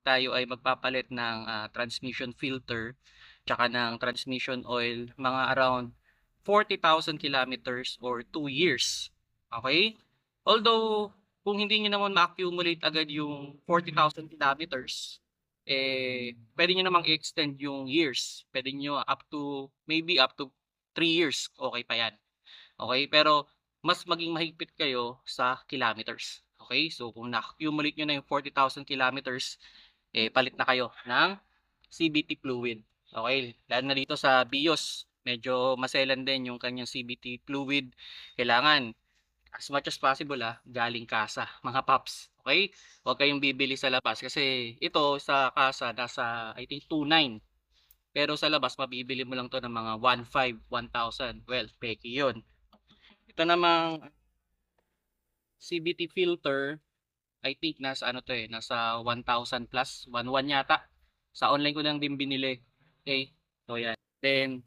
tayo ay magpapalit ng transmission filter tsaka ng transmission oil, mga around 40,000 kilometers or 2 years. Okay? Although, kung hindi niyo naman ma-accumulate agad yung 40,000 kilometers, pwede niyo namang i-extend yung years. Pwede niyo maybe up to 3 years, okay pa yan. Okay, pero mas maging mahigpit kayo sa kilometers. Okay, so kung na-accumulate niyo na yung 40,000 kilometers, palit na kayo ng CVT fluid. Okay, lalo na dito sa BIOS, medyo maselan din yung kanyang CVT fluid. Kailangan as much as possible galing kasa, mga paps. Okay? Huwag kayong bibili sa labas kasi ito sa kasa nasa I think 2,900. Pero sa labas mabibili mo lang to ng mga 1,500, 1,000. Well, peke 'yun. Ito namang CVT filter, I think nasa ano to nasa 1,000 plus, 1,100 yata. Sa online ko lang din binili. Okay? So yan. Then